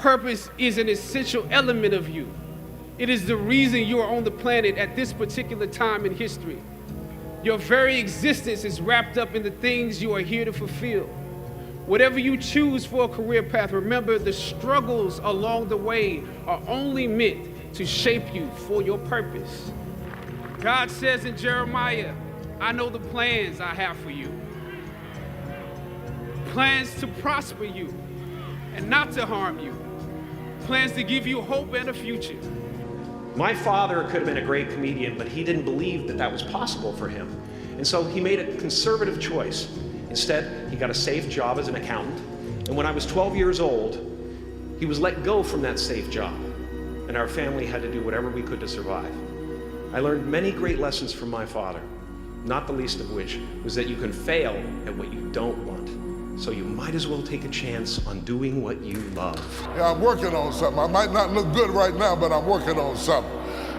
purpose is an essential element of you. It is the reason you are on the planet at this particular time in history. Your very existence is wrapped up in the things you are here to fulfill. Whatever you choose for a career path, remember the struggles along the way are only meant to shape you for your purpose. God says in Jeremiah, I know the plans I have for you. Plans to prosper you and not to harm you. Plans to give you hope and a future. My father could have been a great comedian, but he didn't believe that that was possible for him. And so he made a conservative choice. Instead, he got a safe job as an accountant. And when I was 12 years old, he was let go from that safe job. And our family had to do whatever we could to survive. I learned many great lessons from my father, not the least of which was that you can fail at what you don't want. So you might as well take a chance on doing what you love. Yeah, I'm working on something. I might not look good right now, but I'm working on something.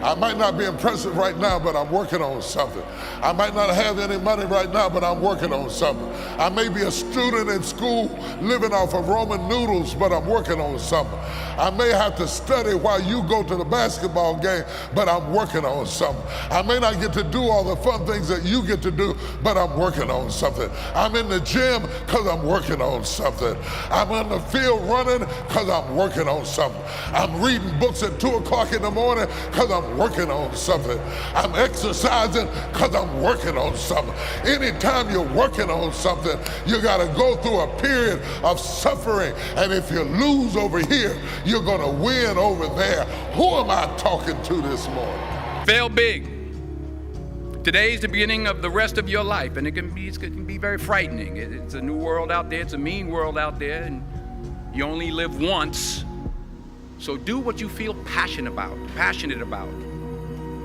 I might not be impressive right now, but I'm working on something. I might not have any money right now, but I'm working on something. I may be a student in school living off of Roman noodles, but I'm working on something. I may have to study while you go to the basketball game, but I'm working on something. I may not get to do all the fun things that you get to do, but I'm working on something. I'm in the gym because I'm working on something. I'm on the field running because I'm working on something. I'm reading books at 2 o'clock in the morning because I'm working on something. I'm exercising because I'm working on something. Anytime you're working on something, you got to go through a period of suffering. And if you lose over here, you're going to win over there. Who am I talking to this morning? Fail big. Today's the beginning of the rest of your life, and it can be very frightening. It's a new world out there. It's a mean world out there, and you only live once. So do what you feel passionate about.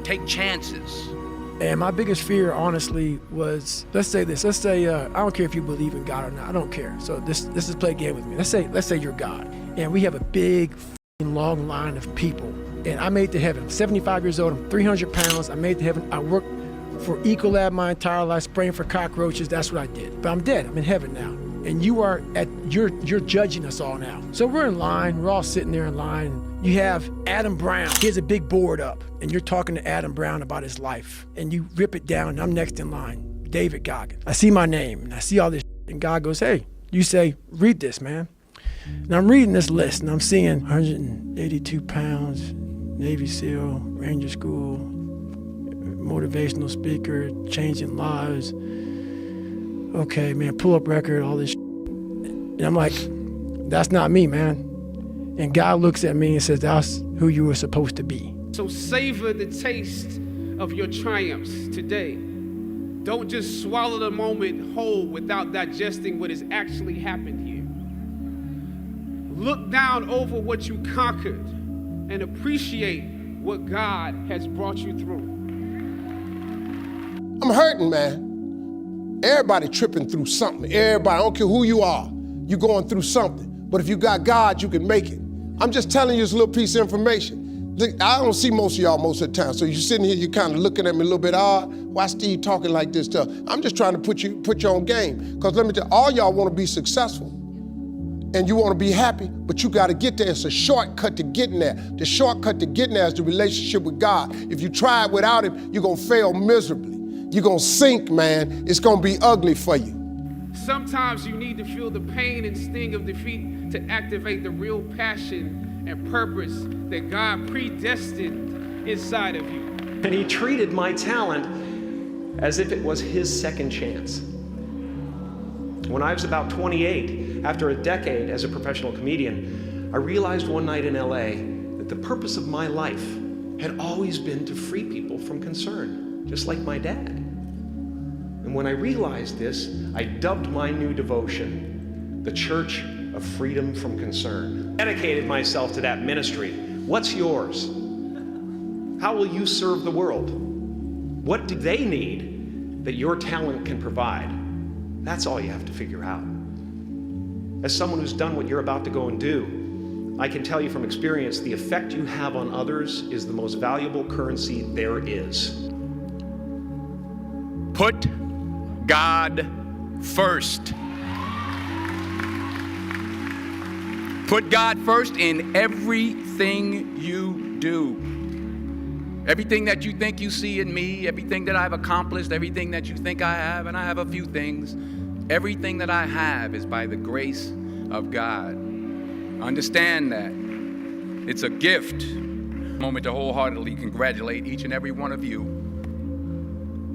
Take chances. And my biggest fear, honestly, was, let's say I don't care if you believe in God or not, I don't care. So this is play a game with me. Let's say you're God, and we have a big long line of people, and I made it to heaven. I'm 75 years old, I'm 300 pounds, I made it to heaven. I worked for Ecolab my entire life, spraying for cockroaches, that's what I did. But I'm dead, I'm in heaven now. And you're judging us all now. So we're in line, we're all sitting there in line. You have Adam Brown, he has a big board up, and you're talking to Adam Brown about his life. And you rip it down, and I'm next in line, David Goggins. I see my name, and I see all this, and God goes, hey, you say, read this, man. And I'm reading this list, and I'm seeing 182 pounds, Navy SEAL, Ranger School, motivational speaker, changing lives. Okay, man, pull-up record, all this. And I'm like, that's not me, man. And God looks at me and says, that's who you were supposed to be. So savor the taste of your triumphs today. Don't just swallow the moment whole without digesting what has actually happened here. Look down over what you conquered and appreciate what God has brought you through. I'm hurting, man. Everybody tripping through something. Everybody, I don't care who you are, you're going through something. But if you got God, you can make it. I'm just telling you this little piece of information. Look, I don't see most of y'all most of the time. So you're sitting here, you're kind of looking at me a little bit odd. Why Steve talking like this stuff? I'm just trying to put you on game. Because let me tell you, all y'all want to be successful. And you want to be happy, but you got to get there. It's a shortcut to getting there. The shortcut to getting there is the relationship with God. If you try it without Him, you're going to fail miserably. You're going to sink, man. It's going to be ugly for you. Sometimes you need to feel the pain and sting of defeat to activate the real passion and purpose that God predestined inside of you. And He treated my talent as if it was His second chance. When I was about 28, after a decade as a professional comedian, I realized one night in LA that the purpose of my life had always been to free people from concern, just like my dad. And when I realized this, I dubbed my new devotion the Church of Freedom from Concern. I dedicated myself to that ministry. What's yours? How will you serve the world? What do they need that your talent can provide? That's all you have to figure out. As someone who's done what you're about to go and do, I can tell you from experience, the effect you have on others is the most valuable currency there is. Put God first. Put God first in everything you do. Everything that you think you see in me, everything that I've accomplished, everything that you think I have, and I have a few things, everything that I have is by the grace of God. Understand that. It's a gift. Moment to wholeheartedly congratulate each and every one of you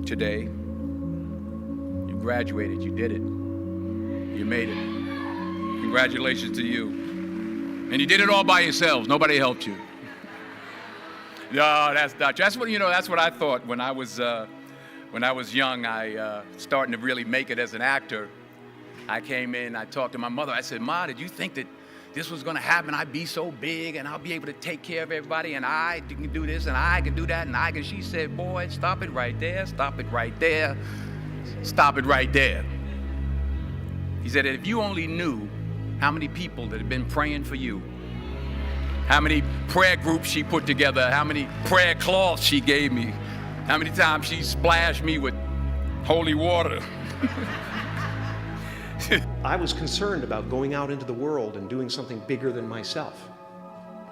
today. You graduated, you did it. You made it. Congratulations to you. And you did it all by yourselves. Nobody helped you. No, that's not. That's what That's what I thought when I was young. I starting to really make it as an actor. I came in. I talked to my mother. I said, "Ma, did you think that this was going to happen? I'd be so big, and I'll be able to take care of everybody, and I can do this, and I can do that, and I can." She said, "Boy, stop it right there. Stop it right there. Stop it right there." He said, "If you only knew how many people that have been praying for you, how many prayer groups she put together, how many prayer cloths she gave me, how many times she splashed me with holy water." I was concerned about going out into the world and doing something bigger than myself,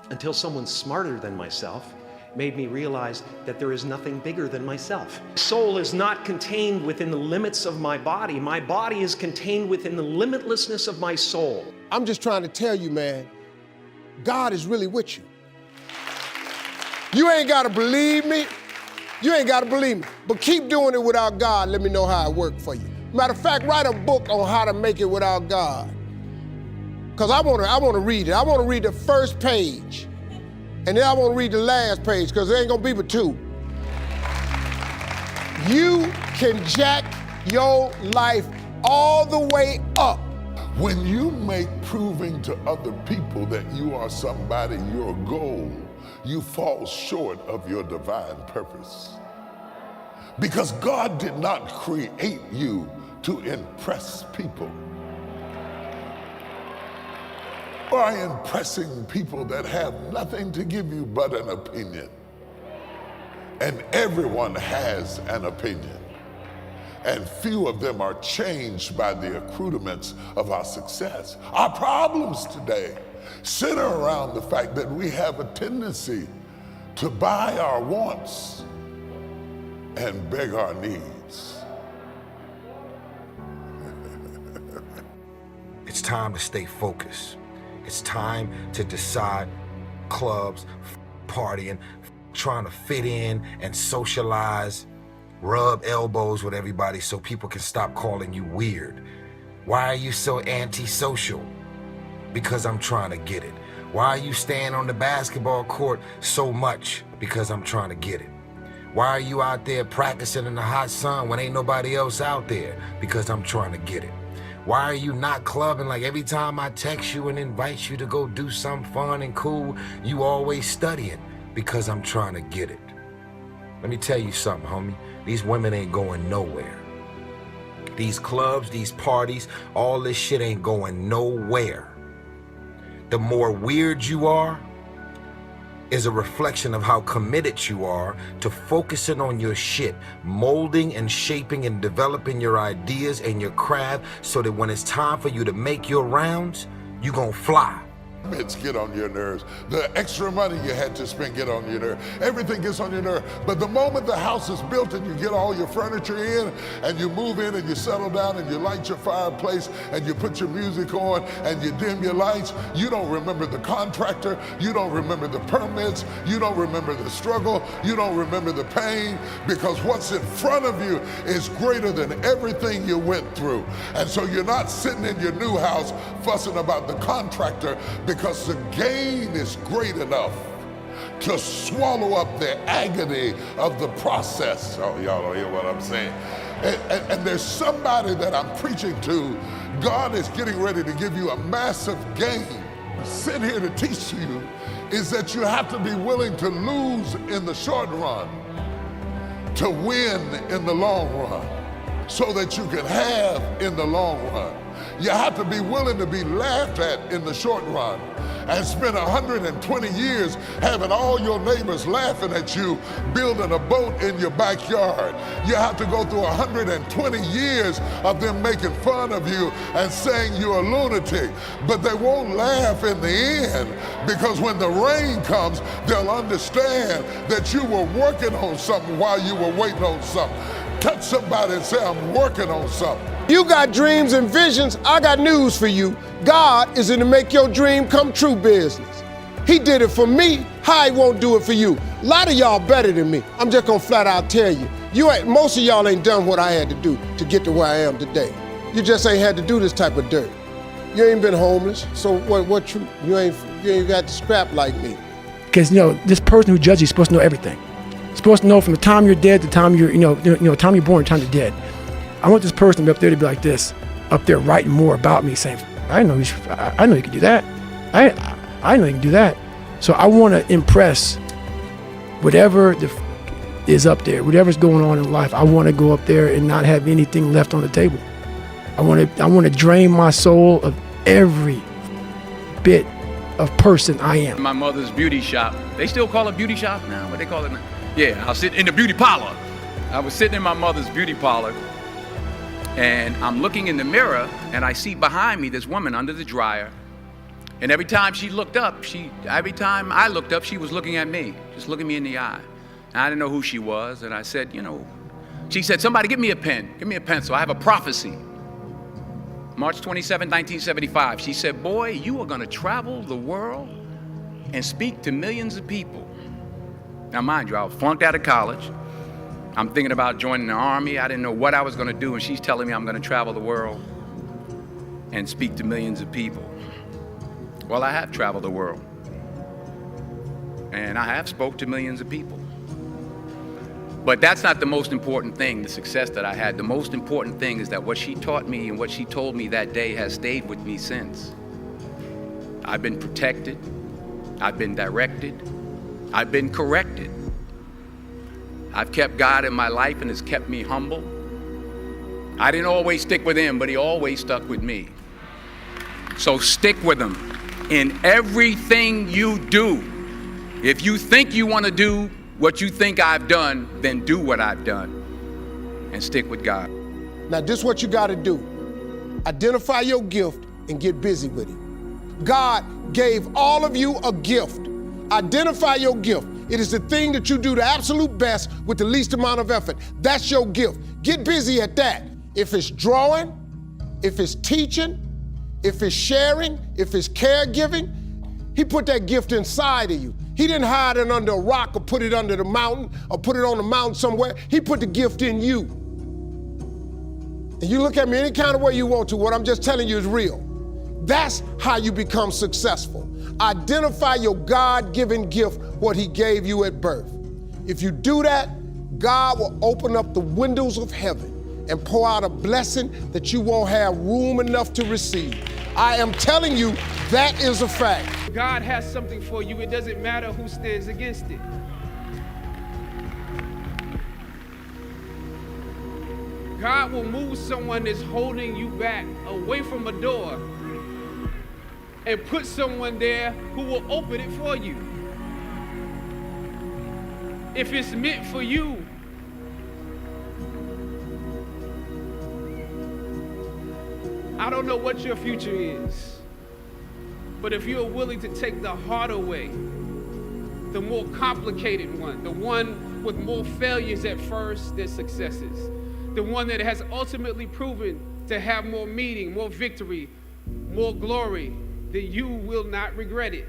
until someone smarter than myself made me realize that there is nothing bigger than myself. Soul is not contained within the limits of my body. My body is contained within the limitlessness of my soul. I'm just trying to tell you, man, God is really with you. You ain't gotta believe me. You ain't gotta believe me. But keep doing it without God. Let me know how it worked for you. Matter of fact, write a book on how to make it without God. Because I wanna read it. I wanna read the first page. And then I wanna read the last page, because there ain't gonna be but two. You can jack your life all the way up. When you make proving to other people that you are somebody your goal, you fall short of your divine purpose. Because God did not create you to impress people. By impressing people that have nothing to give you but an opinion. And everyone has an opinion. And few of them are changed by the accoutrements of our success. Our problems today center around the fact that we have a tendency to buy our wants and beg our needs. It's time to stay focused. It's time to decide clubs, partying, trying to fit in and socialize, rub elbows with everybody so people can stop calling you weird. Why are you so antisocial? Because I'm trying to get it. Why are you staying on the basketball court so much? Because I'm trying to get it. Why are you out there practicing in the hot sun when ain't nobody else out there? Because I'm trying to get it. Why are you not clubbing? Like every time I text you and invite you to go do something fun and cool, you always studying. Because I'm trying to get it. Let me tell you something, homie. These women ain't going nowhere. These clubs, these parties, all this shit ain't going nowhere. The more weird you are is a reflection of how committed you are to focusing on your shit, molding and shaping and developing your ideas and your craft so that when it's time for you to make your rounds, you gonna fly. It's get on your nerves. The extra money you had to spend get on your nerve. Everything gets on your nerve. But the moment the house is built and you get all your furniture in and you move in and you settle down and you light your fireplace and you put your music on and you dim your lights, you don't remember the contractor, you don't remember the permits, you don't remember the struggle, you don't remember the pain, because what's in front of you is greater than everything you went through. And so you're not sitting in your new house fussing about the contractor, because the gain is great enough to swallow up the agony of the process. Oh, y'all don't hear what I'm saying. And there's somebody that I'm preaching to. God is getting ready to give you a massive gain. Sit here to teach you is that you have to be willing to lose in the short run to win in the long run, so that you can have in the long run. You have to be willing to be laughed at in the short run and spend 120 years having all your neighbors laughing at you building a boat in your backyard. You have to go through 120 years of them making fun of you and saying you're a lunatic. But they won't laugh in the end, because when the rain comes, they'll understand that you were working on something while you were waiting on something. Touch somebody and say, I'm working on something. You got dreams and visions. I got news for you. God is in the make your dream come true business. He did it for me. How he won't do it for you? A lot of y'all better than me. I'm just gonna flat out tell you. Most of y'all ain't done what I had to do to get to where I am today. You just ain't had to do this type of dirt. You ain't been homeless, so what you ain't got to scrap like me. Because this person who judges you is supposed to know everything. Supposed to know from the time you're dead to the time you're time you're born, to the time you're dead. I want this person to be up there to be like this, up there writing more about me, saying, I know you can do that. I know you can do that. So I want to impress whatever is up there, whatever's going on in life. I want to go up there and not have anything left on the table. I want to drain my soul of every bit of person I am. My mother's beauty shop. They still call it beauty shop now? What they call it now? Yeah, I'll sit in the beauty parlor. I was sitting in my mother's beauty parlor, and I'm looking in the mirror, and I see behind me this woman under the dryer. And every time she looked up, every time I looked up, she was looking at me, just looking me in the eye. And I didn't know who she was, and I said, she said, somebody give me a pen, give me a pencil, I have a prophecy. March 27, 1975, she said, boy, you are gonna travel the world and speak to millions of people. Now mind you, I was flunked out of college. I'm thinking about joining the army. I didn't know what I was gonna do, and she's telling me I'm gonna travel the world and speak to millions of people. Well, I have traveled the world, and I have spoke to millions of people. But that's not the most important thing, the success that I had. The most important thing is that what she taught me and what she told me that day has stayed with me since. I've been protected, I've been directed, I've been corrected. I've kept God in my life, and has kept me humble. I didn't always stick with him, but he always stuck with me. So stick with him in everything you do. If you think you want to do what you think I've done, then do what I've done and stick with God. Now this is what you got to do. Identify your gift and get busy with it. God gave all of you a gift. Identify your gift. It is the thing that you do the absolute best with the least amount of effort. That's your gift. Get busy at that. If it's drawing, if it's teaching, if it's sharing, if it's caregiving, he put that gift inside of you. He didn't hide it under a rock or put it under the mountain or put it on the mountain somewhere. He put the gift in you. And you look at me any kind of way you want to. What I'm just telling you is real. That's how you become successful. Identify your God-given gift, what he gave you at birth. If you do that, God will open up the windows of heaven and pour out a blessing that you won't have room enough to receive. I am telling you, that is a fact. God has something for you. It doesn't matter who stands against it. God will move someone that's holding you back away from a door and put someone there who will open it for you. If it's meant for you, I don't know what your future is, but if you're willing to take the harder way, the more complicated one, the one with more failures at first than successes, the one that has ultimately proven to have more meaning, more victory, more glory, then you will not regret it.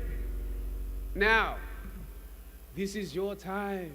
Now, this is your time.